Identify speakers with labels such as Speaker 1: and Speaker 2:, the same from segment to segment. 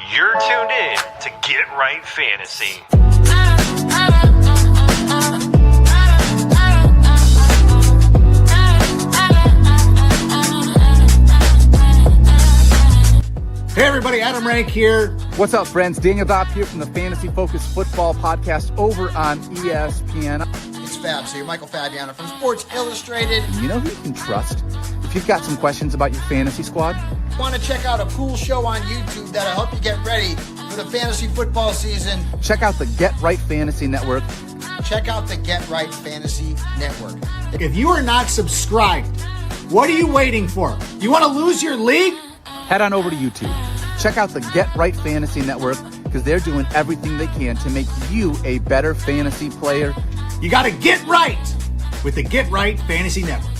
Speaker 1: You're tuned in to Get Right Fantasy.
Speaker 2: Hey everybody, Adam Rank here.
Speaker 3: What's up, friends? Daniel Dopp here from the Fantasy Focused Football Podcast over on ESPN.
Speaker 2: It's Fab, so you're Michael Fabiano from Sports Illustrated.
Speaker 3: You know who you can trust if you've got some questions about your fantasy squad?
Speaker 2: Want to check out a cool show on YouTube that'll help you get ready for the fantasy football season?
Speaker 3: Check out the Get Right Fantasy Network.
Speaker 2: Check out the Get Right Fantasy Network. If you are not subscribed, what are you waiting for? You want to lose your league?
Speaker 3: Head on over to YouTube. Check out the Get Right Fantasy Network because they're doing everything they can to make you a better fantasy player.
Speaker 2: You got to get right with the Get Right Fantasy Network.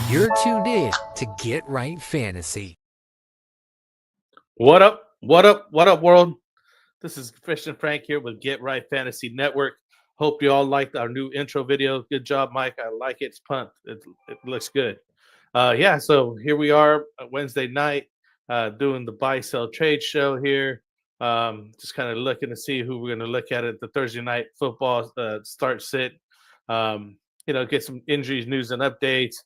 Speaker 4: You're tuned in to Get Right Fantasy.
Speaker 5: What up? What up? What up, world? This is FishnFrank here with Get Right Fantasy Network. Hope you all liked our new intro video. Good job, Mike. I like it. It's pumped. It looks good. So here we are Wednesday night doing the buy, sell, trade show here. Just kind of looking to see who we're going to look at the Thursday night football start sit. Get some injuries, news, and updates.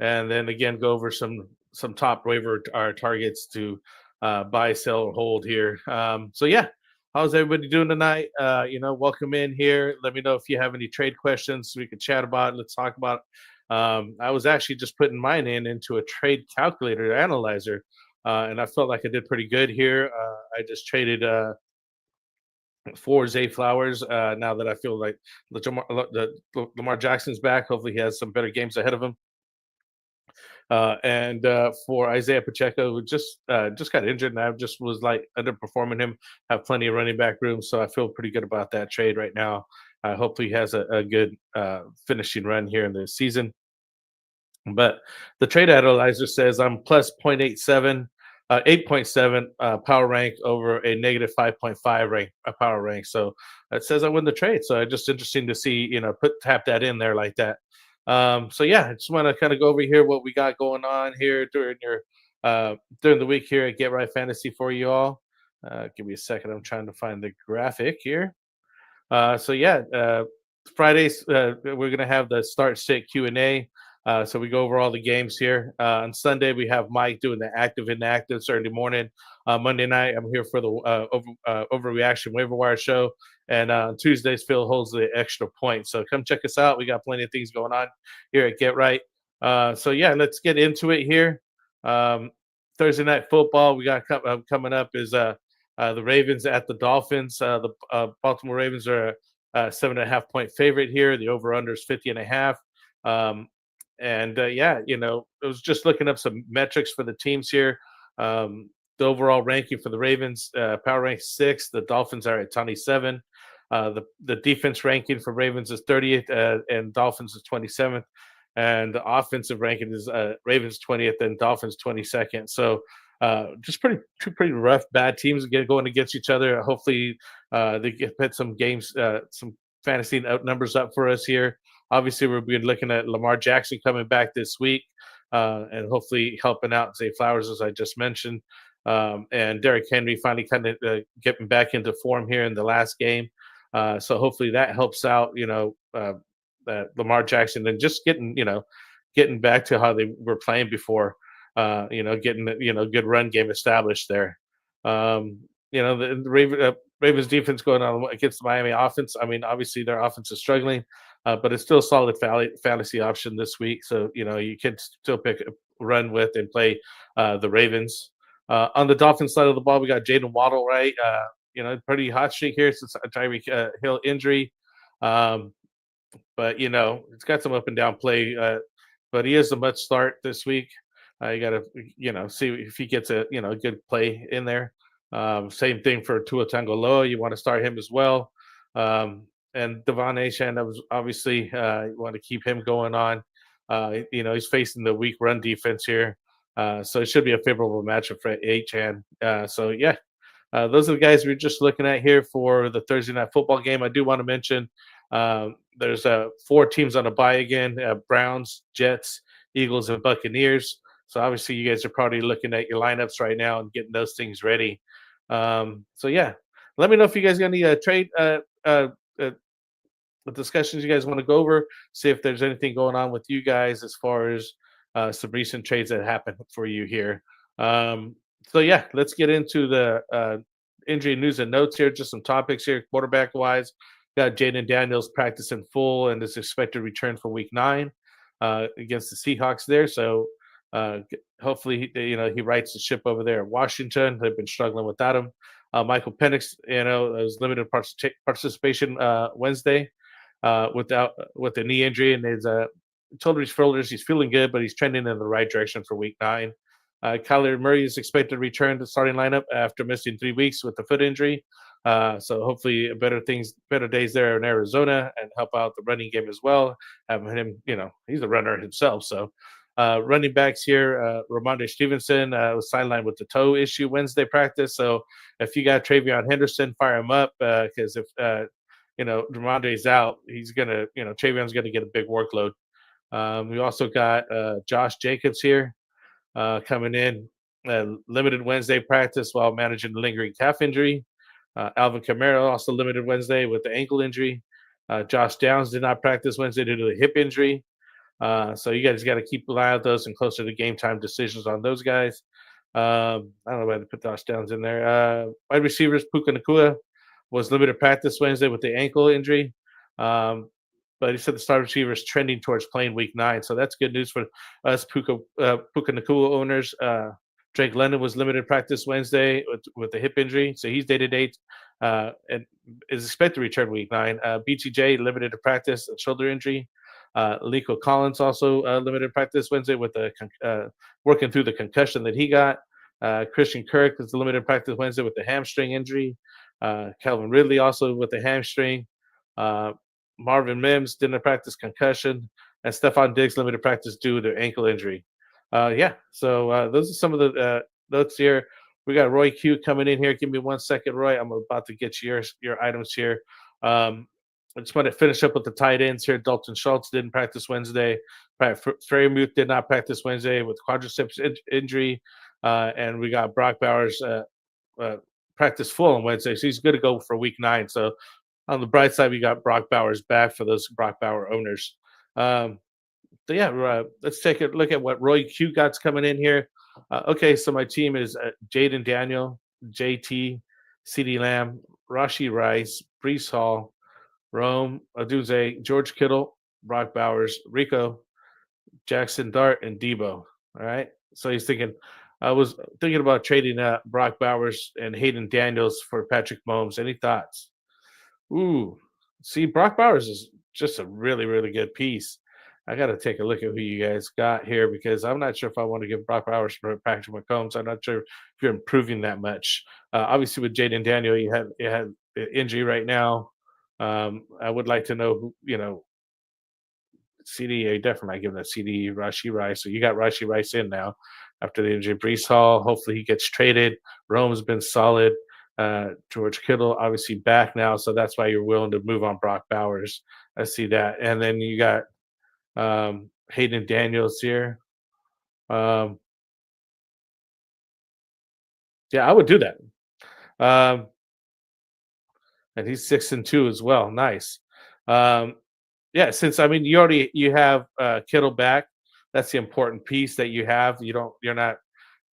Speaker 5: And then again, go over some top waiver targets to buy, sell, or hold here. How's everybody doing tonight? Welcome in here. Let me know if you have any trade questions we could chat about. Let's talk about. I was actually just putting mine into a trade calculator analyzer, and I felt like I did pretty good here. I just traded for Zay Flowers. Now that I feel like Lamar Jackson's back, hopefully he has some better games ahead of him. And for Isaiah Pacheco, who just got injured, and I just was like underperforming him. Have plenty of running back room, so I feel pretty good about that trade right now. Hopefully, he has a good finishing run here in the season. But the trade analyzer says I'm plus 0.87, 8.7 power rank over a negative 5.5 rank power rank. So it says I win the trade. So it's just interesting to see, tap that in there like that. I just want to kind of go over here what we got going on here during the week here at Get Right Fantasy for you all. Give me a second. I'm trying to find the graphic here. Fridays we're gonna have the start sit Q&A. So we go over all the games here. On Sunday we have Mike doing the active inactive Saturday morning. Monday night I'm here for the overreaction waiver wire show. And on Tuesdays, Phil holds the extra point. So come check us out. We got plenty of things going on here at Get Right. Let's get into it here. Thursday night football we got coming up is the Ravens at the Dolphins. The Baltimore Ravens are a 7.5 point favorite here. The over/under is 50.5. I was just looking up some metrics for the teams here. The overall ranking for the Ravens, power rank 6. The Dolphins are at 27. The defense ranking for Ravens is 30th and Dolphins is 27th. And the offensive ranking is Ravens 20th and Dolphins 22nd. So just two pretty rough, bad teams going against each other. Hopefully they put some games, some fantasy numbers up for us here. Obviously, we'll be looking at Lamar Jackson coming back this week and hopefully helping out Zay Flowers, as I just mentioned. And Derrick Henry finally kind of getting back into form here in the last game. So hopefully that helps out, Lamar Jackson and just getting back to how they were playing before, getting, good run game established there. The Ravens defense going on against the Miami offense. I mean, obviously their offense is struggling, but it's still a solid fantasy option this week. So, you can still pick run with and play the Ravens. On the Dolphins side of the ball, we got Jaden Waddle, right? Pretty hot streak here since Tyreek Hill injury. But it's got some up and down play. But he has a much start this week. You got to, see if he gets a good play in there. Same thing for Tua Tagovailoa. You want to start him as well. And Devon Achane, that was obviously you want to keep him going on. He's facing the weak run defense here. So it should be a favorable matchup for Achan. Those are the guys we're just looking at here for the Thursday night football game. I do want to mention there's 4 teams on a bye again: Browns, Jets, Eagles, and Buccaneers. So obviously, you guys are probably looking at your lineups right now and getting those things ready. Let me know if you guys got any trade discussions you guys want to go over. See if there's anything going on with you guys as far as some recent trades that happened for you here. Let's get into the injury news and notes here. Just some topics here, quarterback wise. Got Jaden Daniels practicing full and is expected to return for Week 9 against the Seahawks there. So hopefully, he rights the ship over there at Washington. They've been struggling without him. Michael Penix, was limited participation Wednesday with the knee injury, and his told his shoulders he's feeling good, but he's trending in the right direction for Week 9. Kyler Murray is expected to return to the starting lineup after missing 3 weeks with a foot injury. So hopefully better days there in Arizona and help out the running game as well. Having him, he's a runner himself. So running backs here, Ramondre Stevenson was sidelined with the toe issue Wednesday practice. So if you got Travion Henderson, fire him up because if Ramondre's out, he's gonna, Travion's gonna get a big workload. We also got Josh Jacobs here coming in, limited Wednesday practice while managing the lingering calf injury. Alvin Kamara also limited Wednesday with the ankle injury. Josh Downs did not practice Wednesday due to the hip injury. So you guys got to keep an eye on those and closer to game time decisions on those guys. I don't know why to put Josh Downs in there. Wide receivers, Puka Nacua was limited practice Wednesday with the ankle injury. But he said the star receiver is trending towards playing Week 9. So that's good news for us Puka Nacua owners. Drake London was limited practice Wednesday with the hip injury. So he's day-to-day and is expected to return Week 9. BTJ limited to practice, a shoulder injury. Lico Collins also limited practice Wednesday with working through the concussion that he got. Christian Kirk is limited practice Wednesday with the hamstring injury. Calvin Ridley also with the hamstring. Marvin Mims didn't practice concussion. And Stephon Diggs limited practice due to ankle injury. So those are some of the notes here. We got Roy Q coming in here. Give me 1 second, Roy. I'm about to get your items here. I just want to finish up with the tight ends here. Dalton Schultz didn't practice Wednesday. Freiermuth did not practice Wednesday with quadriceps injury. And we got Brock Bowers practice full on Wednesday. So he's good to go for Week 9. So on the bright side, we got Brock Bowers back for those Brock Bauer owners. Let's take a look at what Roy Q got's coming in here. So my team is Jaden Daniel, JT, CeeDee Lamb, Rashee Rice, Breece Hall, Rome Odunze, George Kittle, Brock Bowers, Rico, Jackson Dart, and Debo. All right. So I was thinking about trading Brock Bowers and Hayden Daniels for Patrick Mahomes. Any thoughts? See, Brock Bowers is just a really, really good piece. I got to take a look at who you guys got here because I'm not sure if I want to give Brock Bowers for Patrick Mahomes. I'm not sure if you're improving that much. Obviously, with Jaden Daniel, you have injury right now. I would like to know who, CD, I definitely might give that CD Rashee Rice. So you got Rashee Rice in now after the injury. Breece Hall, hopefully he gets traded. Rome's been solid. George Kittle, obviously back now. So that's why you're willing to move on Brock Bowers. I see that. And then you got Hayden Daniels here. I would do that. And he's 6-2 as well. Nice. Since you have Kittle back, that's the important piece that you have. You're not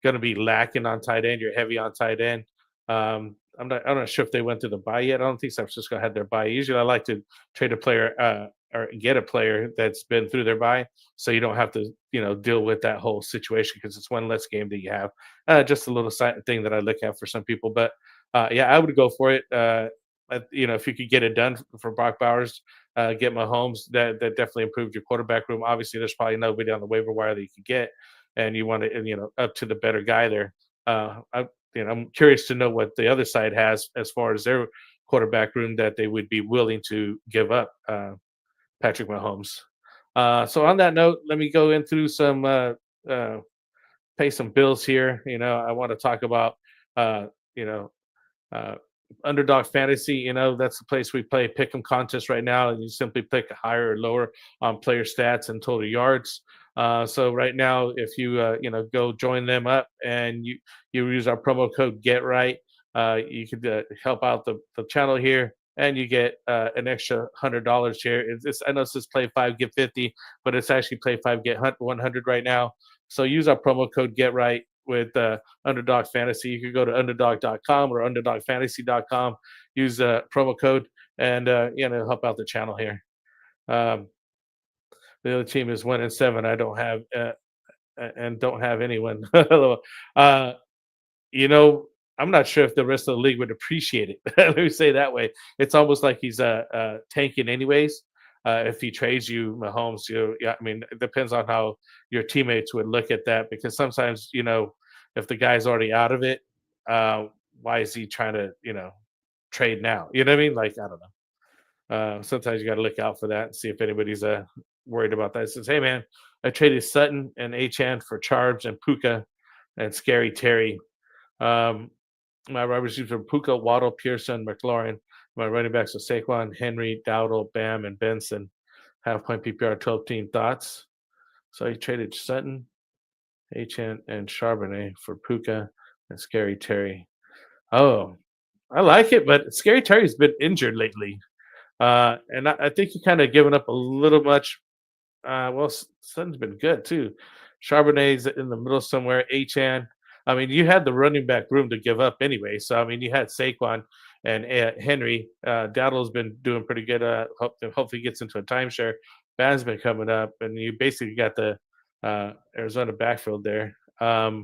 Speaker 5: going to be lacking on tight end. You're heavy on tight end. I'm not sure if they went through the bye yet. I don't think San Francisco had their bye. Usually, I like to trade a player or get a player that's been through their bye, so you don't have to deal with that whole situation because it's one less game that you have. Just a little thing that I look at for some people, but I would go for it. If you could get it done for Brock Bowers, get Mahomes, that definitely improved your quarterback room. Obviously, there's probably nobody on the waiver wire that you could get, and you want to, up to the better guy there. I'm curious to know what the other side has as far as their quarterback room that they would be willing to give up Patrick Mahomes. So on that note, let me go in through some pay some bills here. I want to talk about you know uh, underdog fantasy. That's the place we play pick 'em contest right now, and you simply pick higher or lower on player stats and total yards. So right now, if you go join them up and you use our promo code Get Right, you could help out the channel here, and you get an extra $100 here. I know it says play 5 get 50, but it's actually play 5 get 100 right now. So use our promo code Get Right with Underdog Fantasy. You could go to underdog.com or underdogfantasy.com, use the promo code, and help out the channel here. The other team is 1-7. I don't have and don't have anyone. uh, I'm not sure if the rest of the league would appreciate it. Let me say that way. It's almost like he's tanking anyways. If he trades you, Mahomes, yeah, I mean, it depends on how your teammates would look at that, because sometimes, if the guy's already out of it, why is he trying to, trade now? You know what I mean? Like, I don't know. Sometimes you got to look out for that and see if anybody's worried about that. It says, hey, man, I traded Sutton and Achan for Charbs and Puka and Scary Terry. My wide receivers are Puka, Waddle, Pearson, McLaurin. My running backs are Saquon, Henry, Dowdle, Bam, and Benson. Half point PPR, 12 team thoughts. So he traded Sutton, Achan, and Charbonnet for Puka and Scary Terry. Oh, I like it, but Scary Terry's been injured lately. And I think he kind of given up a little much. Sutton's been good too. Charbonnet's in the middle somewhere. Achan. I mean, you had the running back room to give up anyway. So, I mean, you had Saquon and Henry. Dowdle's been doing pretty good. Hopefully gets into a timeshare. Bam's been coming up, and you basically got the Arizona backfield there. Yeah,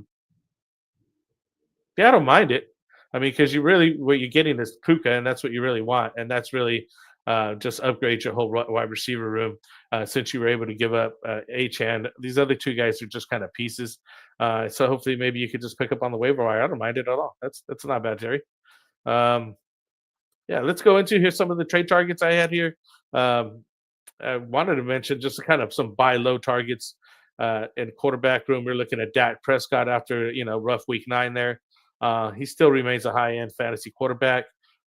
Speaker 5: I don't mind it. I mean, because what you're getting is Puka, and that's what you really want. And that's really just upgrade your whole wide receiver room, since you were able to give up Achan. These other two guys are just kind of pieces. So hopefully maybe you could just pick up on the waiver wire. I don't mind it at all. That's not bad, Jerry. Yeah, let's go into here some of the trade targets I had here. I wanted to mention just kind of some buy low targets in quarterback room. We're looking at Dak Prescott after rough week 9 there. He still remains a high end fantasy quarterback.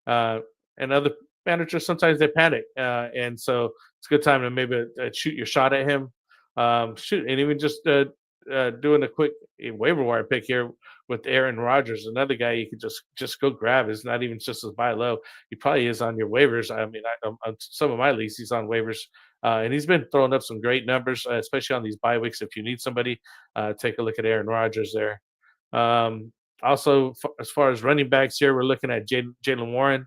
Speaker 5: And other managers, sometimes they panic, and so it's a good time to maybe shoot your shot at him. And even just doing a quick waiver wire pick here with Aaron Rodgers, another guy you could just go grab. Is not even just as buy low. He probably is on your waivers. I mean, on some of my leagues, he's on waivers, and he's been throwing up some great numbers, especially on these bye weeks. If you need somebody, take a look at Aaron Rodgers there. Also, as far as running backs here, we're looking at Jaylen Warren.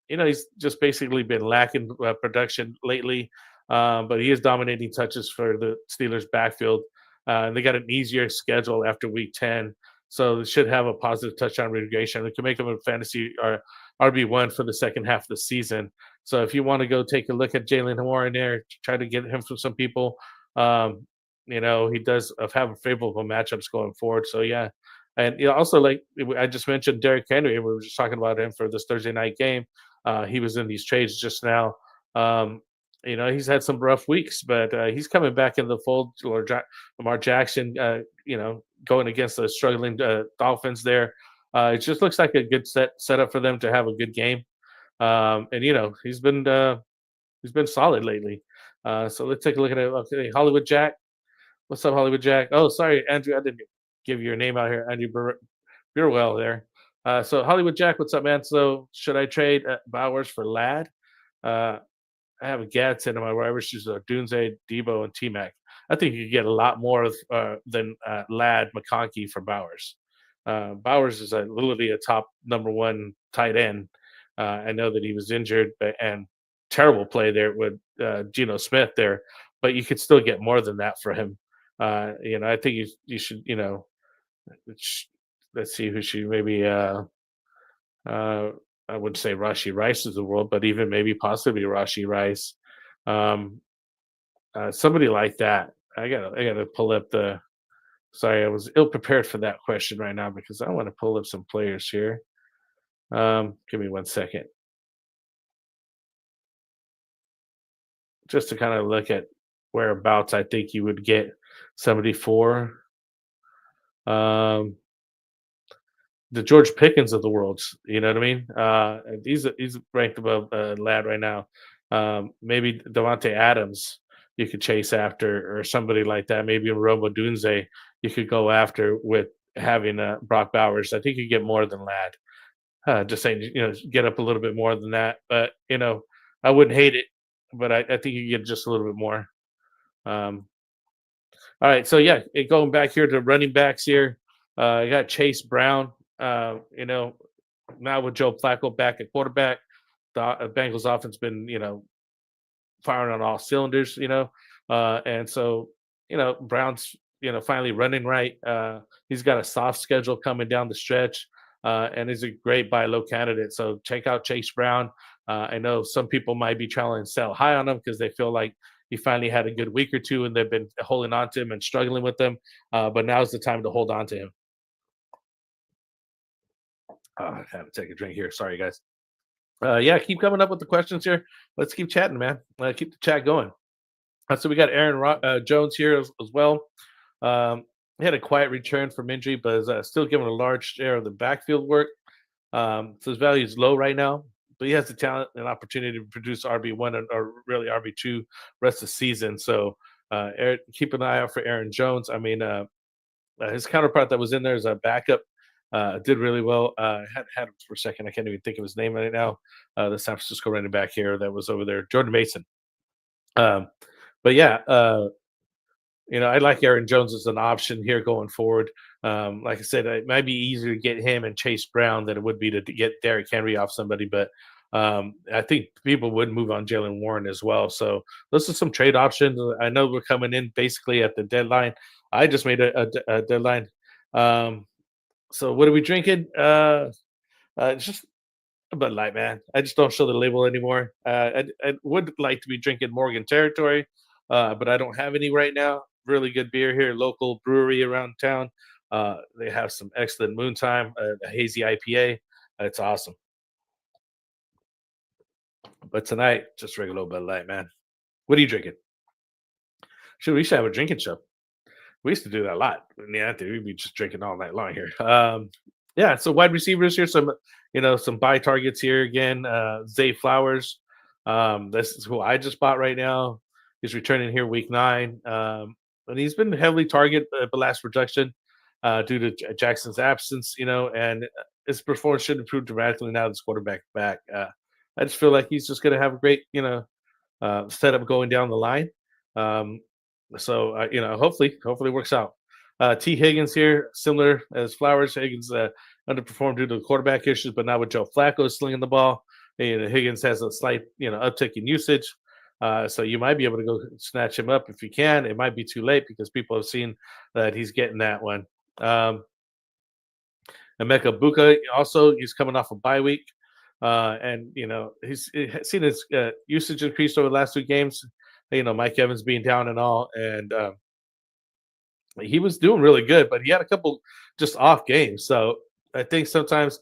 Speaker 5: He's just basically been lacking production lately, but he is dominating touches for the Steelers' backfield. And they got an easier schedule after week 10, so they should have a positive touchdown regression. It can make him a fantasy or RB1 for the second half of the season. So if you want to go take a look at Jaylen Warren there, try to get him from some people. He does have favorable matchups going forward. So yeah. And also, like I just mentioned, Derrick Henry. We were just talking about him for this Thursday night game. He was in these trades just now. He's had some rough weeks, but he's coming back in the fold. Lamar Jackson, going against the struggling Dolphins there. It just looks like a good setup for them to have a good game. And he's been solid lately. So let's take a look at it. Okay, Hollywood Jack. What's up, Hollywood Jack? Oh, sorry, Andrew. I didn't give your name out here. Andrew Burwell there. So Hollywood Jack, what's up, man? So should I trade Bowers for Ladd? I have a Gadsden in my wide receivers are Dunze, Debo, and T-Mac. I think you could get a lot more than Ladd, McConkey for Bowers. Bowers is literally a top number 1 tight end. I know that he was injured and terrible play there with Geno Smith there, but you could still get more than that for him. I think you should, let's see who should maybe I wouldn't say Rashi Rice is the world, but even maybe possibly Rashi Rice. Somebody like that. I gotta pull up sorry, I was ill prepared for that question right now because I want to pull up some players here. Give me 1 second. just to kind of look at whereabouts I think you would get somebody for. The George Pickens of the world, you know what I mean? He's ranked above Lad right now. Maybe Devontae Adams you could chase after, or somebody like that. Maybe in Robo Dunze you could go after with having Brock Bowers. I think you get more than Lad. Just saying, get up a little bit more than that. But I wouldn't hate it, but I think you get just a little bit more. All right, so yeah, going back here to running backs here. I got Chase Brown. Now with Joe Flacco back at quarterback, the Bengals offense been firing on all cylinders. And so Brown's finally running right. He's got a soft schedule coming down the stretch, and he's a great buy low candidate. So check out Chase Brown. I know some people might be trying to sell high on him because they feel like he finally had a good week or two and they've been holding on to him and struggling with him. But now's the time to hold on to him. I had to take a drink here. Sorry, guys. Yeah, keep coming up with the questions here. Let's keep chatting, man. Keep the chat going. So we got Aaron Jones here as well. He had a quiet return from injury, but is still given a large share of the backfield work. So his value is low right now, but he has the talent and opportunity to produce RB1 or really RB2 rest of the season. So keep an eye out for Aaron Jones. I mean, his counterpart that was in there is a backup. Did really well. Had him for a second. I can't even think of his name right now. The San Francisco running back here that was over there, Jordan Mason. But yeah, I like Aaron Jones as an option here going forward. Like I said, it might be easier to get him and Chase Brown than it would be to get Derrick Henry off somebody. But I think people would move on Jalen Warren as well. So those are some trade options. I know we're coming in basically at the deadline. I just made a deadline. So what are we drinking? Just a Bud Light, man. I just don't show the label anymore. I would like to be drinking Morgan Territory, but I don't have any right now. Really good beer here, local brewery around town. They have some excellent Moontime, a hazy IPA. It's awesome. But tonight, just regular Bud Light, man. What are you drinking? We should have a drinking show. We used to do that a lot. Yeah, we'd be just drinking all night long here. Yeah, so wide receivers here, some buy targets here again. Zay Flowers, this is who I just bought right now. He's returning here week 9, and he's been heavily targeted the last production due to Jackson's absence. And his performance should improve dramatically now this quarterback back. I just feel like he's just going to have a great setup going down the line. So hopefully it works out. T. Higgins here, similar as Flowers. Higgins underperformed due to quarterback issues, but now with Joe Flacco slinging the ball, Higgins has a slight uptick in usage. So you might be able to go snatch him up if you can. It might be too late because people have seen that he's getting that one. Emeka Buka also, he's coming off a bye week, and he's seen his usage increase over the last 2 games. Mike Evans being down and all, and he was doing really good, but he had a couple just off games. So I think sometimes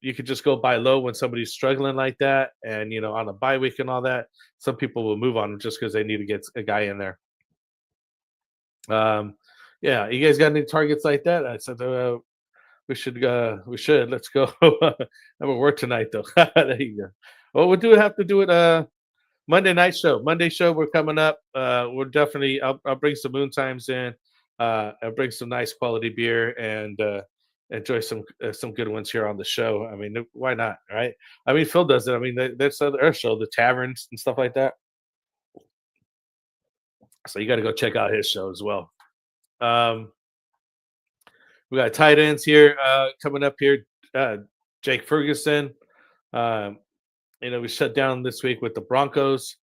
Speaker 5: you could just go buy low when somebody's struggling like that, and on a bye week and all that. Some people will move on just because they need to get a guy in there. Yeah, you guys got any targets like that? I said we should. Let's go. Have a work tonight though. There you go. Well, we'll have to do it. Monday night show. Monday show, we're coming up. We're definitely. I'll bring some moon times in. I'll bring some nice quality beer and enjoy some good ones here on the show. I mean, why not, right? I mean, Phil does it. I mean, there's other show, the taverns and stuff like that. So you got to go check out his show as well. We got tight ends here coming up here. Jake Ferguson. We shut down this week with the Broncos.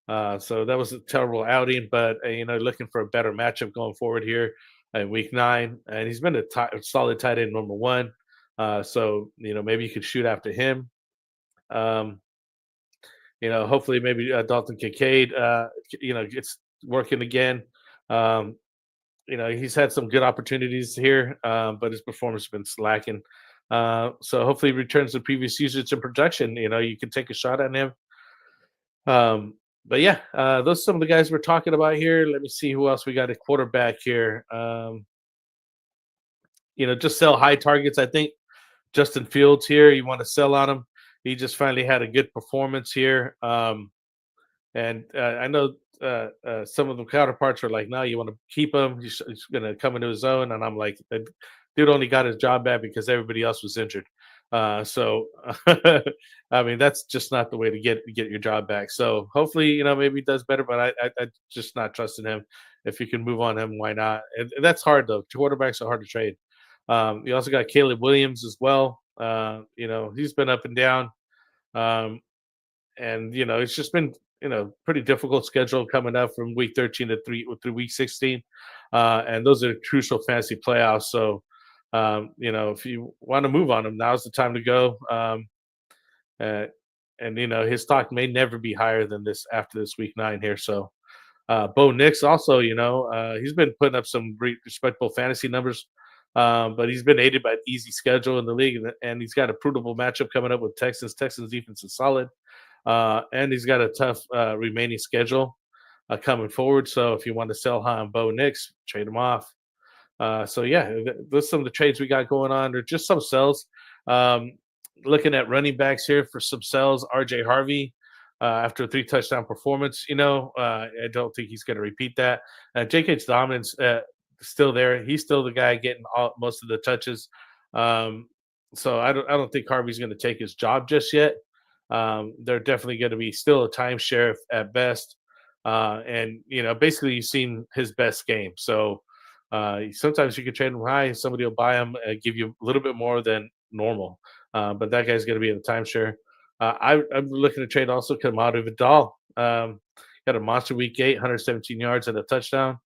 Speaker 5: So that was a terrible outing, but, looking for a better matchup going forward here in week 9. And he's been a solid tight end number 1. So, maybe you could shoot after him. Hopefully maybe Dalton Kincaid, gets working again. He's had some good opportunities here, but his performance has been slacking. So hopefully he returns to previous usage and production. You can take a shot at him. But yeah, those are some of the guys we're talking about here. Let me see who else we got. A quarterback here. Just sell high targets. I think Justin Fields here. You want to sell on him. He just finally had a good performance here. And I know some of the counterparts are like, no, you want to keep him. He's going to come into his own. And I'm like, the dude only got his job back because everybody else was injured. So, I mean, that's just not the way to get your job back. So hopefully, maybe he does better, but I just not trusting him. If you can move on him, why not? And that's hard, though. Quarterbacks are hard to trade. You also got Caleb Williams as well. He's been up and down. And it's just been pretty difficult schedule coming up from week 13 through week 16, and those are crucial fantasy playoffs. So if you want to move on him, now's the time to go. And his stock may never be higher than this after this week 9 here. So Bo Nix also, he's been putting up some great respectable fantasy numbers. But he's been aided by an easy schedule in the league, and he's got a provable matchup coming up with Texans. Texans defense is solid. And he's got a tough remaining schedule coming forward. So if you want to sell high on Bo Nix, trade him off. So yeah, those are some of the trades we got going on. Or just some sells. Looking at running backs here for some sells. RJ Harvey, after a 3 touchdown performance, I don't think he's going to repeat that. J.K. Dominance still there. He's still the guy getting most of the touches. So I don't think Harvey's going to take his job just yet. They're definitely going to be still a timeshare at best. And basically you've seen his best game. So sometimes you can trade him high, somebody will buy him and give you a little bit more than normal. But that guy's going to be in a timeshare. I'm looking to trade also Kamadu Vidal. Got a monster week 8, 117 yards and a touchdown.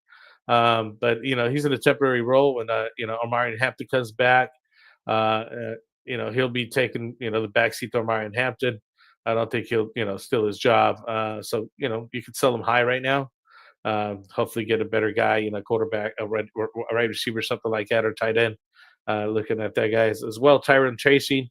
Speaker 5: But he's in a temporary role when Omarion Hampton comes back. He'll be taking the backseat to Omarion Hampton. I don't think he'll steal his job. So you can sell him high right now. Hopefully get a better guy, quarterback, a right receiver, something like that, or tight end. Looking at that guys as well. Tyron Tracy.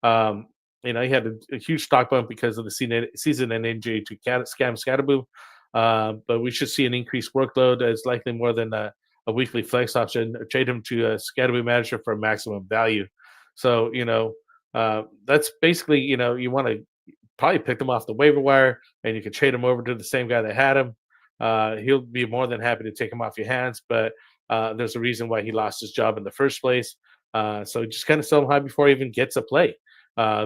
Speaker 5: He had a huge stock bump because of the season and injury to Scam Scatterboo. But we should see an increased workload as likely more than a weekly flex option. Trade him to a Scatterboo manager for maximum value. So, that's basically, you want to probably pick them off the waiver wire and you can trade him over to the same guy that had him. He'll be more than happy to take him off your hands, but there's a reason why he lost his job in the first place. So just kind of sell him high before he even gets a play.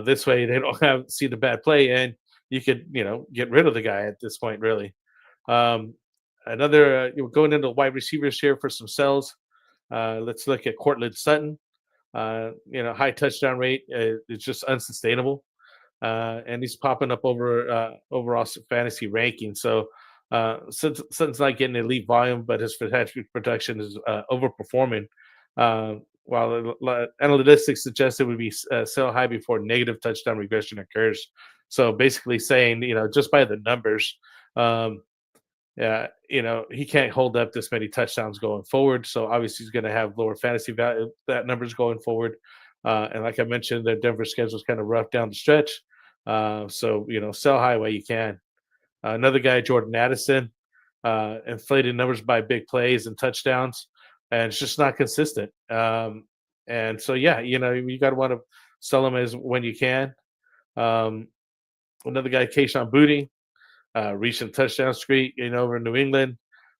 Speaker 5: This way they don't see the bad play and you could, get rid of the guy at this point, really. Another going into wide receivers here for some sells. Let's look at Cortland Sutton. High touchdown rate is just unsustainable, and he's popping up over overall fantasy ranking. So Sutton's not getting elite volume, but his fantasy production is overperforming. While analytics suggest it would be sell high before negative touchdown regression occurs. So basically saying, just by the numbers, he can't hold up this many touchdowns going forward. So obviously he's going to have lower fantasy value, that numbers going forward. And like I mentioned, the Denver schedule is kind of rough down the stretch. So, sell high while you can. Another guy, Jordan Addison, inflated numbers by big plays and touchdowns, and it's just not consistent. And so, you got to want to sell him as when you can. Another guy, Kayshon Boutte, recent touchdown streak, over in New England.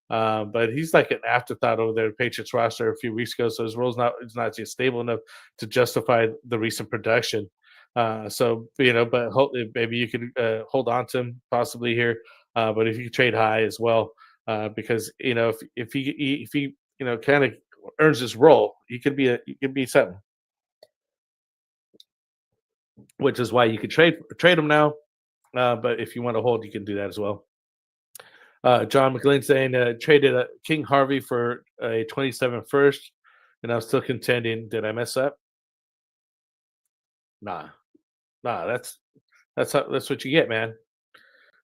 Speaker 5: But he's like an afterthought over there, Patriots roster a few weeks ago. So his role is not just stable enough to justify the recent production. So, but maybe you could hold on to him possibly here. But if you trade high as well, because, if he kind of earns his role, he could be something. Which is why you could trade him now. But if you want to hold, you can do that as well. John McGlynn saying traded King Harvey for a 27 first, and I'm still contending. Did I mess up? Nah. That's what you get, man.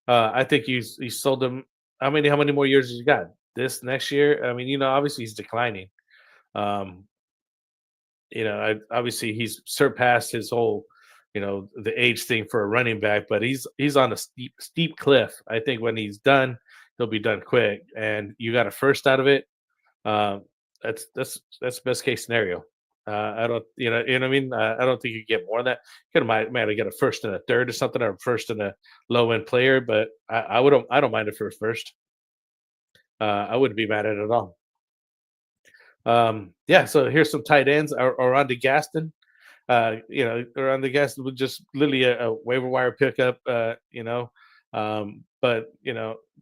Speaker 5: I think he sold him. How many more years has he got? This next year? I mean, obviously he's declining. Obviously he's surpassed his whole the age thing for a running back, but he's on a steep cliff. I think when he's done, he'll be done quick, and you got a first out of it. Uh, that's best case scenario. I don't, you know what I mean. I don't think you get more than that. You might get a first and a third or something, or a first and a low end player, but I don't mind it for a first. I wouldn't be mad at it at all. Yeah. So here's some tight ends. Around the Gaston. Around the Gaston was just literally a waiver wire pickup. But the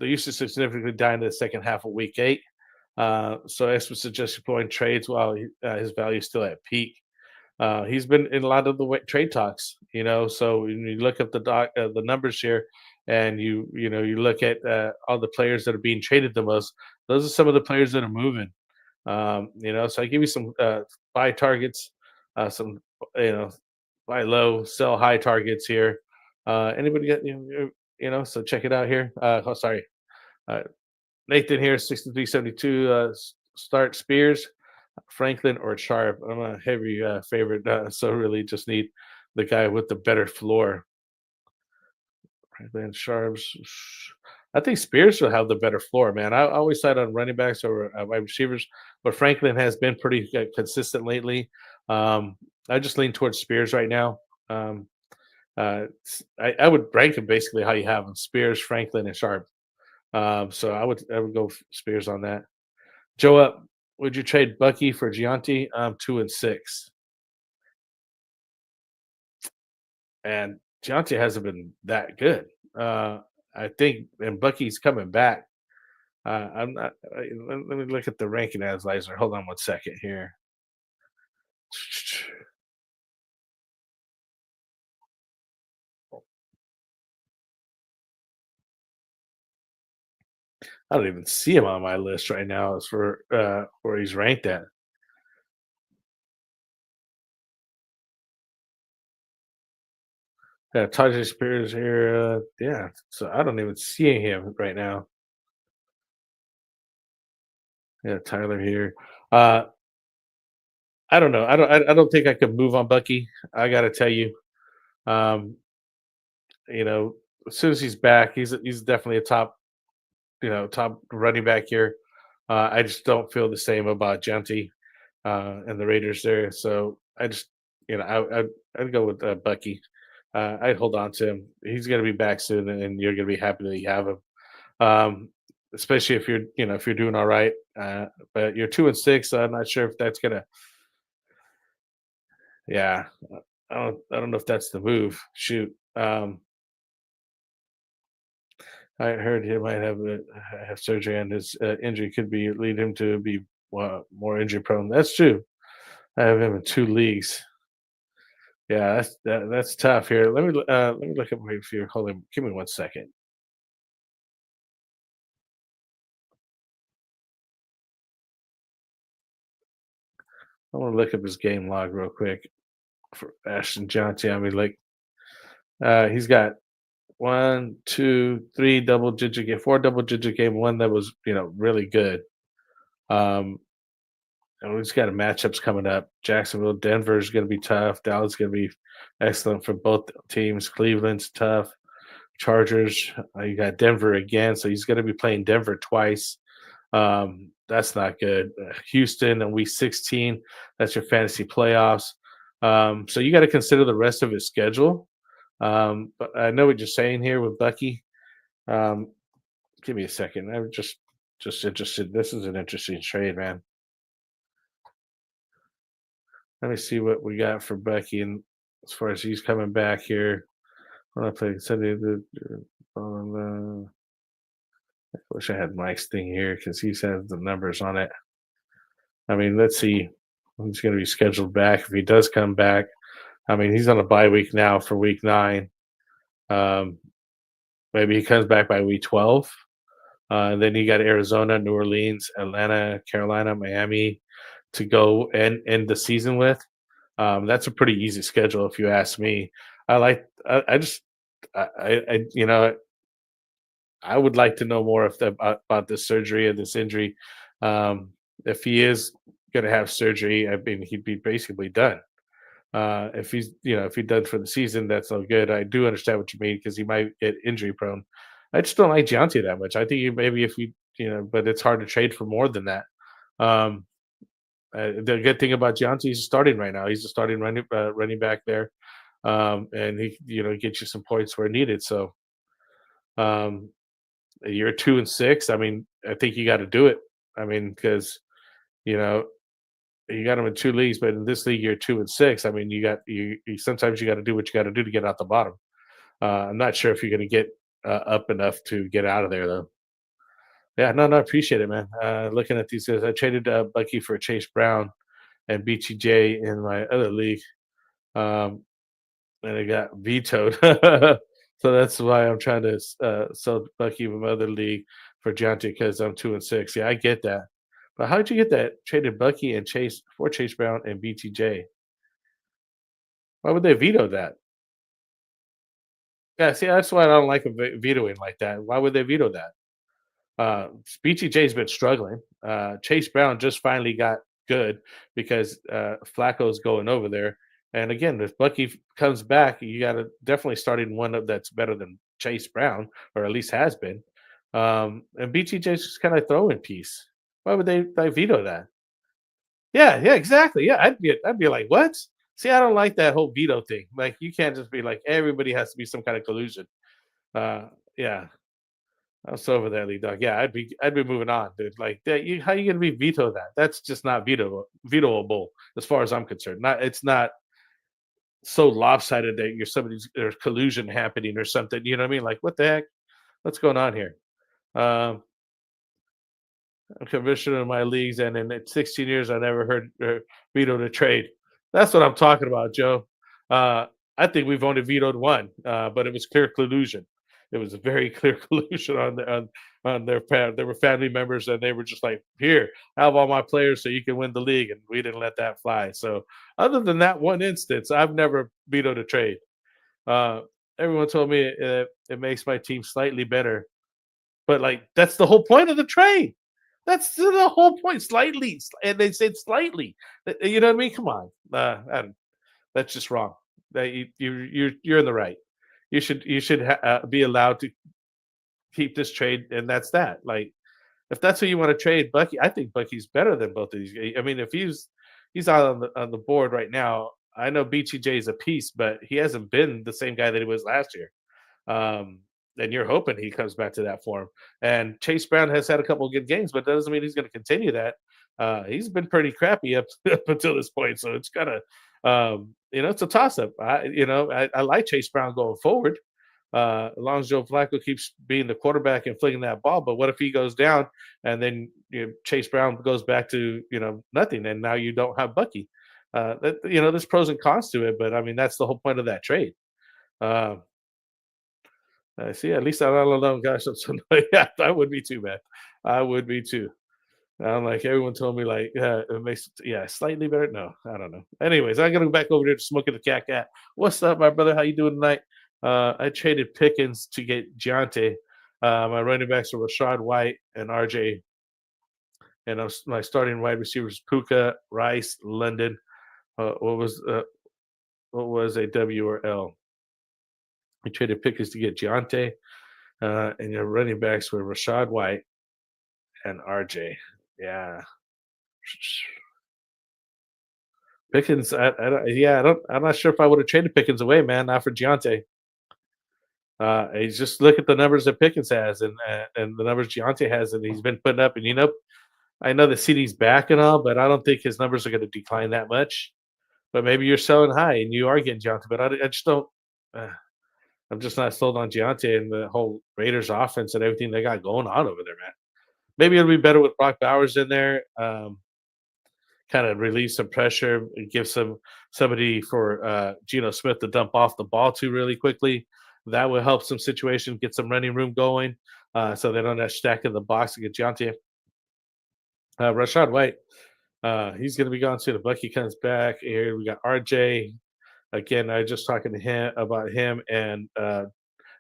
Speaker 5: usage significantly died in the second half of week 8. So I would suggest deploying trades while his value is still at peak. He's been in a lot of the trade talks, so when you look at the numbers here, and you look at all the players that are being traded the most, those are some of the players that are moving. So I give you some buy targets, some buy low, sell high targets here. Anybody get so check it out here. Sorry. Nathan here, 6372. Start Spears, Franklin, or Sharp. I'm a heavy favorite, so really just need the guy with the better floor. Franklin, Sharps. I think Spears will have the better floor, man. I always side on running backs over wide receivers, but Franklin has been pretty consistent lately. I just lean towards Spears right now. I would rank him basically how you have him: Spears, Franklin, and Sharp. So I would go Spears on that. Joe up. Would you trade Bucky for Gianti? 2 and 6. And Gianti hasn't been that good. I think, and Bucky's coming back. I'm not. Let me look at the ranking analyzer. Hold on 1 second here. I don't even see him on my list right now as for where he's ranked at. Yeah, Tajay Spears here. Yeah, so I don't even see him right now. Yeah, Tyler here. I don't know. I don't think I could move on Bucky. I got to tell you. As soon as he's back, he's definitely a top running back here. I just don't feel the same about Genty and the Raiders there. So I just, I'd go with Bucky. I'd hold on to him. He's going to be back soon, and you're going to be happy that you have him. Especially if you're doing all right. But you're 2 and 6. So I'm not sure if that's going to. Yeah, I don't know if that's the move. Shoot. I heard he might have surgery, and his injury could lead him to be more injury prone. That's true. I have him in 2 leagues. Yeah, that's tough here. Let me look up if you're holding. Give me 1 second. I want to look up his game log real quick for Ashton Johnson. I mean, he's got 1, 2, 3 double-digit game, 4 double-digit game, 1 that was really good. And we've got matchups coming up. Jacksonville, Denver is going to be tough. Dallas is going to be excellent for both teams. Cleveland's tough. Chargers, you got Denver again, so he's going to be playing Denver twice. That's not good. Houston in week 16, that's your fantasy playoffs. So you got to consider the rest of his schedule. But I know what you're saying here with Bucky. Give me a second. I'm just interested. This is an interesting trade, man. Let me see what we got for Bucky, and as far as he's coming back here. I wish I had Mike's thing here because he has the numbers on it. I mean, let's see. He's going to be scheduled back. If he does come back, I mean, he's on a bye week now for week 9. Maybe he comes back by week 12. And then you got Arizona, New Orleans, Atlanta, Carolina, Miami to go and end the season with. That's a pretty easy schedule if you ask me. I would like to know more about this surgery or this injury. If he is going to have surgery, I mean, he'd be basically done. If he's if he's done for the season, that's no good. I do understand what you mean because he might get injury prone. I just don't like Gianti that much. I think maybe if but it's hard to trade for more than that. Um, the good thing about Gianti, he's starting right now. He's a starting running back there, and he gets you some points where needed. So you're 2-6. I mean, I think you got to do it. I mean, because you got him in 2 leagues, but in this league you're 2-6. I mean, you sometimes you got to do what you got to do to get out the bottom. I'm not sure if you're going to get up enough to get out of there though. Yeah, no, I appreciate it, man. Looking at these guys, I traded Bucky for Chase Brown and BTJ in my other league, and it got vetoed. So that's why I'm trying to sell Bucky in my other league for Gianti because I'm 2-6. Yeah, I get that. But how did you get that? Traded Bucky and Chase Brown and BTJ. Why would they veto that? Yeah, see, that's why I don't like them vetoing like that. Why would they veto that? BTJ's been struggling. Chase Brown just finally got good because Flacco's going over there. And again, if Bucky comes back, you got to definitely start in one that's better than Chase Brown, or at least has been. And BTJ's just kind of throwing piece. Why would they veto that? Yeah, exactly. Yeah, I'd be like, what? See, I don't like that whole veto thing. Like, you can't just be like, everybody has to be some kind of collusion. Yeah. I was over there, Lee Dog. Yeah, I'd be moving on, dude. Like that, how you gonna be veto that? That's just not vetoable as far as I'm concerned. It's not so lopsided that there's collusion happening or something. You know what I mean? Like, what the heck? What's going on here? I'm commissioner of my leagues, and in 16 years, I never heard vetoed a trade. That's what I'm talking about, Joe. I think we've only vetoed one, but it was clear collusion. It was a very clear collusion on their part. There were family members, and they were just like, "Here, have all my players, so you can win the league." And we didn't let that fly. So, other than that one instance, I've never vetoed a trade. Everyone told me it makes my team slightly better, but like that's the whole point of the trade. That's the whole point. Slightly, and they said slightly. You know what I mean? Come on, that's just wrong. You're in the right. You should be allowed to keep this trade, and that's that. Like, if that's who you want to trade, Bucky, I think Bucky's better than both of these guys. I mean, if he's out on the board right now, I know BTJ is a piece, but he hasn't been the same guy that he was last year. And you're hoping he comes back to that form. And Chase Brown has had a couple of good games, but that doesn't mean he's going to continue that. He's been pretty crappy up until this point, so it's kind of it's a toss-up. I like Chase Brown going forward, as long as Joe Flacco keeps being the quarterback and flinging that ball. But what if he goes down and then Chase Brown goes back to nothing, and now you don't have Bucky? There's pros and cons to it, but I mean that's the whole point of that trade. See, at least I'm not alone. Gosh, I'm so yeah, I would be too, man. I would be too. I'm like, everyone told me like, it makes slightly better. No, I don't know. Anyways, I'm gonna go back over there to Smoking the Cat. What's up, my brother? How you doing tonight? I traded Pickens to get Gianti. My running backs are Rashad White and RJ, and my starting wide receivers Puka, Rice, London. What was a W or L? I traded Pickens to get Gianti, and your running backs were Rashad White and RJ. Yeah. Pickens, I'm not sure if I would have traded Pickens away, man, not for Gianti. Just look at the numbers that Pickens has and the numbers Gianti has, and he's been putting up. And I know the CD's back and all, but I don't think his numbers are going to decline that much. But maybe you're selling high and you are getting Gianti, but I just don't. I'm just not sold on Gianti and the whole Raiders offense and everything they got going on over there, man. Maybe it'll be better with Brock Bowers in there. Kind of relieve some pressure and give somebody for Geno Smith to dump off the ball to really quickly. That will help some situations, get some running room going, so they don't have stack in the box to get Gianti. Rashad White, he's going to be gone soon. If Bucky comes back, here we got RJ. Again, I was just talking to him about him and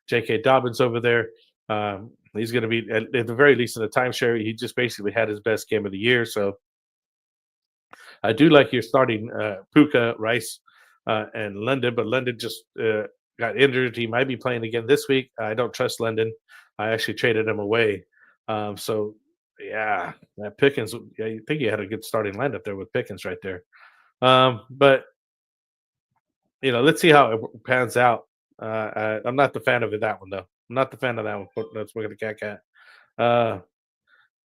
Speaker 5: J.K. Dobbins over there. He's going to be, at the very least, in the timeshare. He just basically had his best game of the year. So I do like your starting Puka, Rice, and London, but London just got injured. He might be playing again this week. I don't trust London. I actually traded him away. So yeah, that Pickens. Yeah, you think you had a good starting lineup there with Pickens right there. But let's see how it pans out. I'm not the fan of that one though. I'm not the fan of that one. That's we're gonna cat.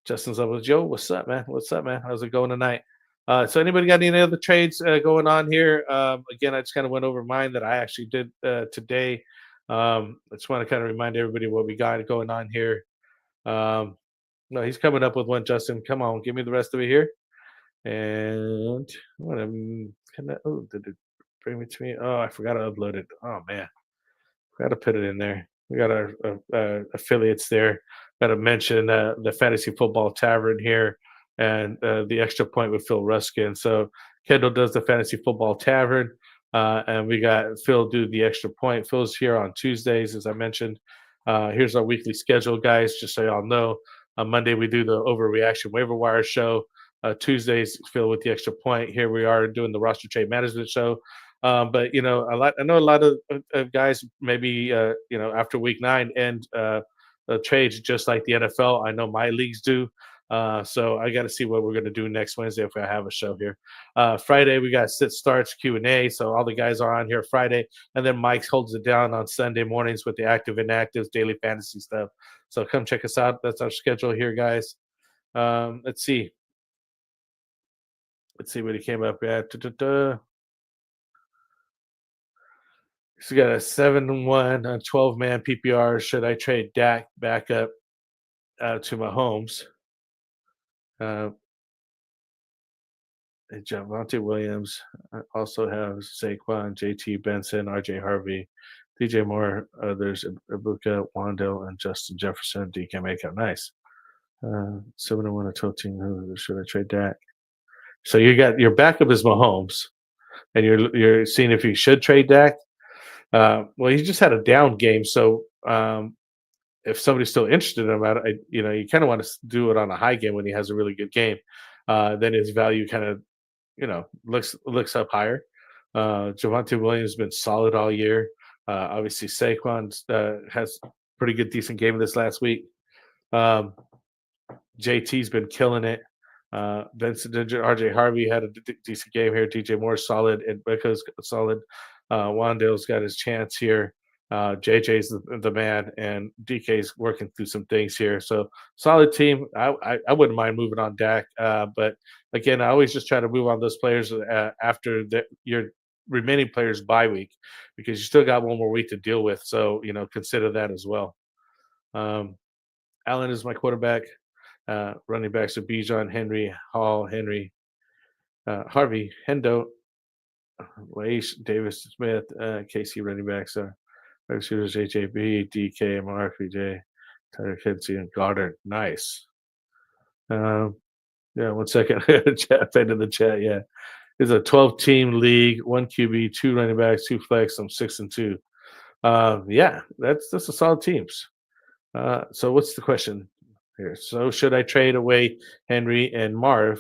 Speaker 5: Justin's up with Joe. What's up, man? What's up, man? How's it going tonight? So anybody got any other trades going on here? Again, I just kind of went over mine that I actually did today. I just want to kind of remind everybody what we got going on here. No, he's coming up with one, Justin. Come on, give me the rest of it here. And did it bring me to me? Oh, I forgot to upload it. Oh man, got to put it in there. We got our affiliates there. Got to mention the Fantasy Football Tavern here and the Extra Point with Phil Ruskin. So Kendall does the Fantasy Football Tavern, and we got Phil do the Extra Point. Phil's here on Tuesdays, as I mentioned. Here's our weekly schedule, guys, just so y'all know. On Monday, we do the Overreaction Waiver Wire show. Tuesdays, Phil with the Extra Point. Here we are doing the Roster Trade Management show. But I know a lot of guys maybe after week 9 end trades just like the NFL. I know my leagues do. So I got to see what we're going to do next Wednesday if I have a show here. Friday we got sit starts Q&A. So all the guys are on here Friday, and then Mike holds it down on Sunday mornings with the active inactives, daily fantasy stuff. So come check us out. That's our schedule here, guys. Let's see what he came up at. So we got a 7-1 on 12-man PPR. Should I trade Dak back up to Mahomes? Javonte Williams. I also have Saquon, JT Benson, RJ Harvey, DJ Moore, others, Ibuka, Wando, and Justin Jefferson, DK Makeup. Nice. 7-1 a total team. Should I trade Dak? So you got your backup is Mahomes, and you're seeing if you should trade Dak. Well, he just had a down game, so if somebody's still interested in him, you kind of want to do it on a high game when he has a really good game. Then his value kind of, looks up higher. Javonte Williams has been solid all year. Obviously, Saquon has pretty good, decent game this last week. JT's been killing it. Vincent RJ Harvey had a decent game here. DJ Moore solid, and Becca's solid. Wandale's got his chance here. JJ's the man, and DK's working through some things here. So solid team. I wouldn't mind moving on Dak, but again, I always just try to move on those players after your remaining players bye week, because you still got one more week to deal with. So consider that as well. Allen is my quarterback. Running backs are Bijan, Henry, Hall, Henry, Harvey, Hendo, Weiss, Davis, Smith, KC running backs are shooters HAB, DK, Mark, VJ, Tyler Kinsey, and Goddard. Nice. Yeah, 1 second. Chat in the chat. Yeah, it's a 12-team league, 1 QB, 2 running backs, 2 flex. I'm 6-2. Yeah, that's a solid teams. So what's the question here? So should I trade away Henry and Marv,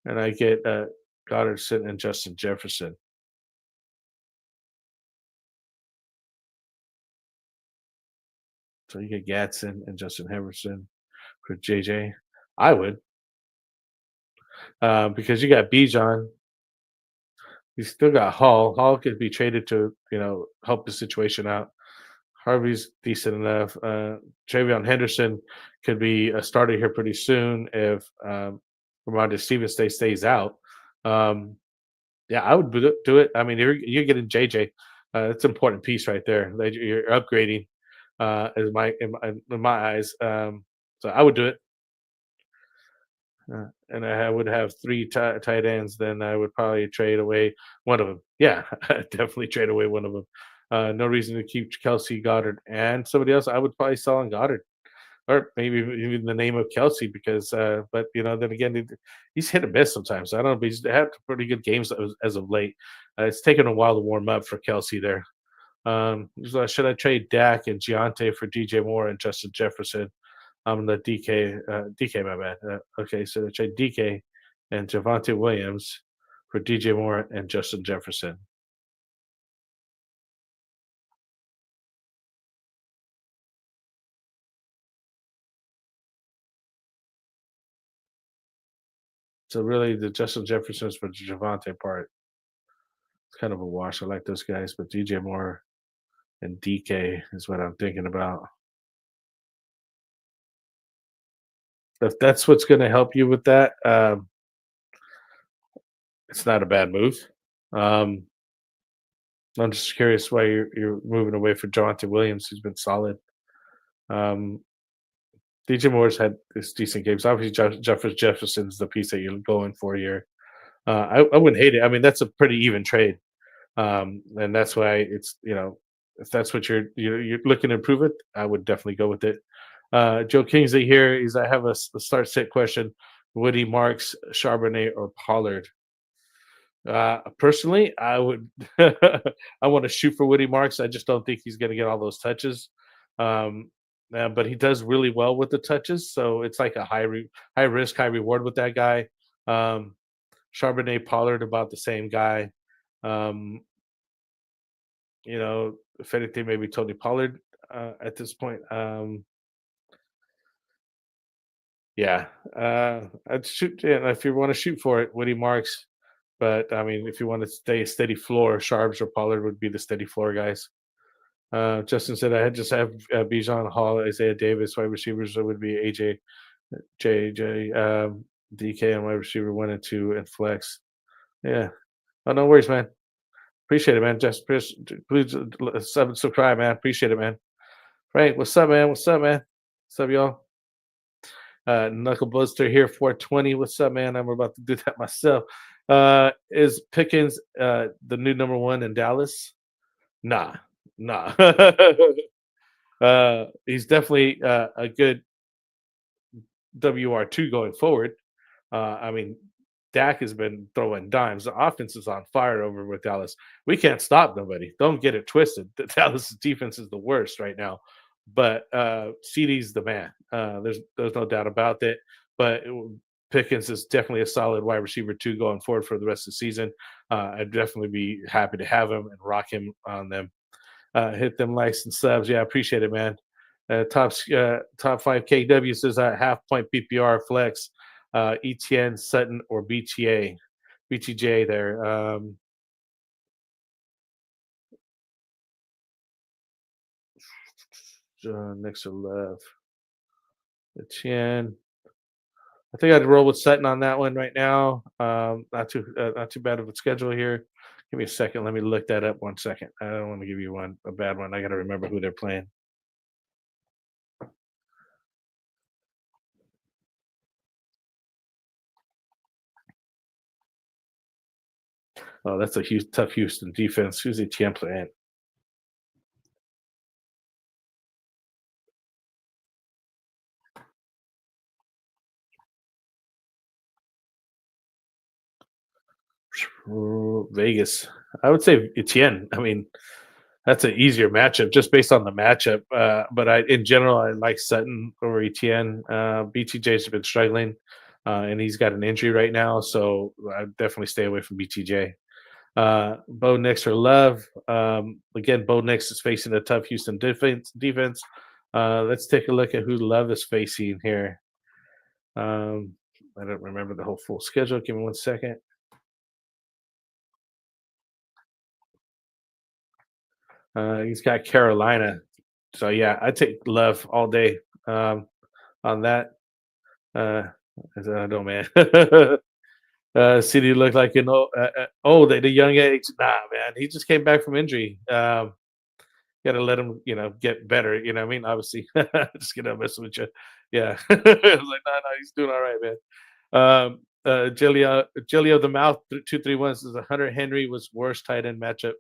Speaker 5: and I get Goddardson and Justin Jefferson? So you get Gatson and Justin Jefferson for JJ. I would, because you got Bijan. You still got Hall. Hall could be traded to help the situation out. Harvey's decent enough. Travion Henderson could be a starter here pretty soon if Ramondre Stevenson stays out. Yeah, I would do it. I mean, you're getting JJ. It's an important piece right there. You're upgrading. In my eyes. So I would do it. And I would have 3 tight ends. Then I would probably trade away one of them. Yeah, definitely trade away one of them. No reason to keep Kelsey, Goddard, and somebody else. I would probably sell on Goddard, or maybe even the name of Kelsey, because. But then again, he's hit and miss sometimes. I don't know, but he's had pretty good games as of late. It's taken a while to warm up for Kelsey there. So should I trade Dak and Giante for DJ Moore and Justin Jefferson? I'm the DK, my bad. Okay, so I trade DK and Javonte Williams for DJ Moore and Justin Jefferson. So really, the Justin Jefferson's for the Javante part. It's kind of a wash. I like those guys, but DJ Moore and DK is what I'm thinking about. If that's what's going to help you with that, it's not a bad move. I'm just curious why you're moving away from Javonte Williams, who's been solid. DJ Moore's had this decent games. Obviously, Jefferson's the piece that you're going for here. I wouldn't hate it. I mean, that's a pretty even trade, and that's why it's if that's what you're looking to improve it, I would definitely go with it. Joe Kingsley here is I have a start sit question: Woody, Marks, Charbonnet, or Pollard? Personally, I would I want to shoot for Woody Marks. I just don't think he's going to get all those touches. But he does really well with the touches, so it's like a high risk, high reward with that guy. Charbonnet, Pollard, about the same guy. If anything, maybe Tony Pollard at this point. I'd shoot. Yeah, if you want to shoot for it, Woody Marks. But I mean, if you want to stay a steady floor, Sharps or Pollard would be the steady floor guys. Justin said I just have Bijan, Hall, Isaiah Davis. Wide receivers would be AJ, JJ, DK, and wide receiver 1 and 2 and flex. Yeah. Oh, no worries, man. Appreciate it, man. Just please subscribe, man. Appreciate it, man. Frank, what's up, man? What's up, man? What's up, y'all? Knuckle Buster here, 420. What's up, man? I'm about to do that myself. Is Pickens the new number 1 in Dallas? Nah. He's definitely a good WR2 going forward. I mean, Dak has been throwing dimes. The offense is on fire over with Dallas. We can't stop nobody. Don't get it twisted. The Dallas defense is the worst right now. But CD's the man. There's no doubt about it. But Pickens is definitely a solid wide receiver 2 going forward for the rest of the season. I'd definitely be happy to have him and rock him on them. Hit them likes and subs. Yeah, I appreciate it, man. Top 5 KW says half point PPR flex, ETN, Sutton, or BTJ there. Next to love. Etienne. I think I'd roll with Sutton on that one right now. Not too bad of a schedule here. Give me a second. Let me look that up 1 second. I don't want to give you a bad one. I got to remember who they're playing. Oh, that's a tough Houston defense. Who's Etienne playing? Vegas. I would say Etienne. I mean, that's an easier matchup just based on the matchup. But in general, I like Sutton over Etienne. BTJ's been struggling, and he's got an injury right now, so I definitely stay away from BTJ. Bo Nix or Love. Again, Bo Nix is facing a tough Houston defense. Let's take a look at who Love is facing here. I don't remember the whole full schedule. Give me 1 second. He's got Carolina. So, yeah, I take Love all day on that. I don't know, man. CD looked like the young age. Nah, man. He just came back from injury. Got to let him, get better. You know what I mean? Obviously, just gonna mess with you. Yeah. I was like, no, he's doing all right, man. Jelio the Mouth 231 says Hunter Henry was worst tight end matchup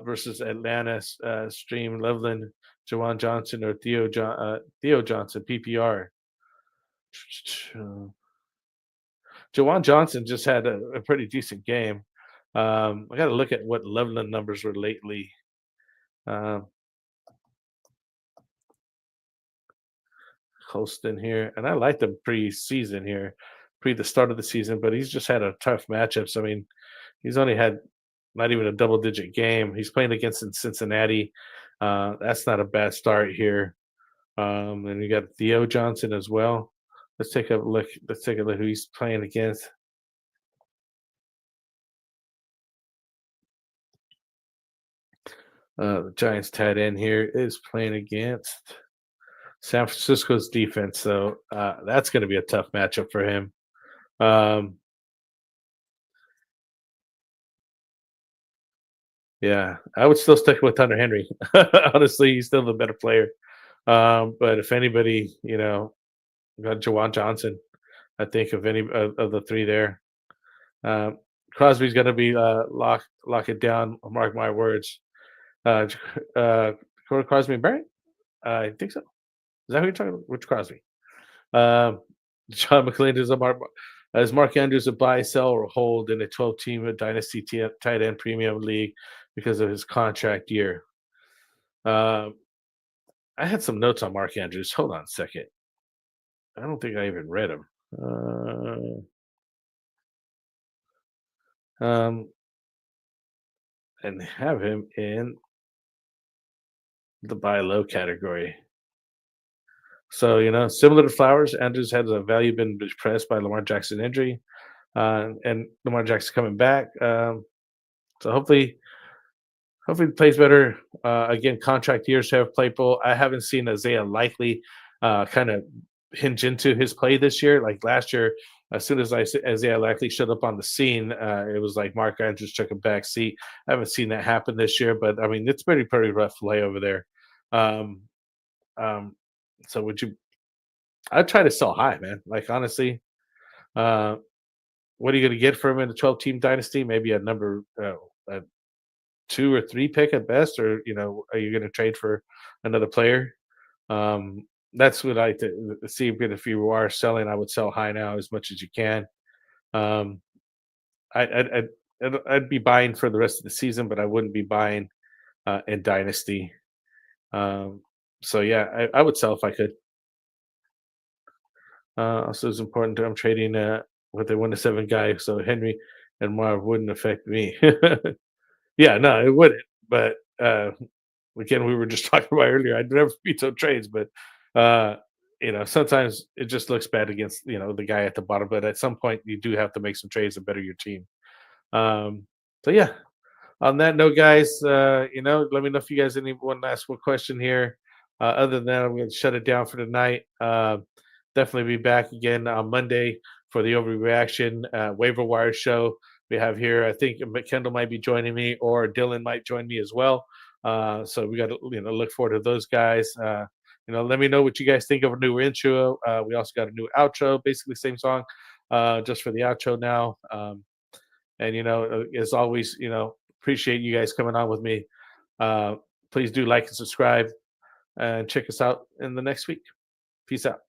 Speaker 5: versus Atlanta. Stream Loveland, Jawan Johnson, or Theo Johnson PPR. Jawan Johnson just had a pretty decent game. I got to look at what Loveland numbers were lately. Holston here, and I liked him pre-season here, the start of the season, but he's just had a tough matchups. I mean, he's only had not even a double-digit game. He's playing against Cincinnati. That's not a bad start here. And you got Theo Johnson as well. Let's take a look who he's playing against. The Giants tight end here is playing against San Francisco's defense, so that's going to be a tough matchup for him. Yeah, I would still stick with Hunter Henry. Honestly, he's still the better player. But if anybody, got Jawan Johnson, I think of any of the three there. Crosby's going to be lock it down. Mark my words. Corey Crosby and Barrett? I think so. Is that who you're talking about? Which Crosby? John McLean is Mark Andrews a buy, sell, or hold in a 12-team Dynasty tight end premium league because of his contract year? I had some notes on Mark Andrews. Hold on a second. I don't think I even read them. And have him in the buy low category. So, similar to Flowers, Andrews has a value been depressed by Lamar Jackson injury, and Lamar Jackson coming back. So hopefully he plays better. Again, contract years have Claypool. I haven't seen Isaiah Likely kind of hinge into his play this year. Like last year, as soon as Isaiah Likely showed up on the scene, it was like Mark Andrews took a back seat. I haven't seen that happen this year, but I mean, it's pretty rough play over there. So I'd try to sell high, man. Like honestly, what are you going to get for him in the 12-team dynasty? Maybe a number a 2 or 3 pick at best, or are you going to trade for another player? That's what I see. If you are selling, I would sell high now as much as you can. I'd be buying for the rest of the season, but I wouldn't be buying in dynasty. So yeah, I would sell if I could. Also, it's important. I'm trading with a 1-7 guy, so Henry and Marv wouldn't affect me. Yeah, no, it wouldn't. But again, we were just talking about earlier. I'd never veto trades, but sometimes it just looks bad against the guy at the bottom. But at some point, you do have to make some trades to better your team. So yeah. On that note, guys, let me know if you guys have one last question here. Other than that, I'm going to shut it down for tonight. Definitely be back again on Monday for the overreaction waiver wire show we have here. I think Kendall might be joining me, or Dylan might join me as well. So we got to look forward to those guys. Let me know what you guys think of a new intro. We also got a new outro, basically same song, just for the outro now. And as always, appreciate you guys coming on with me. Please do like and subscribe, and check us out in the next week. Peace out.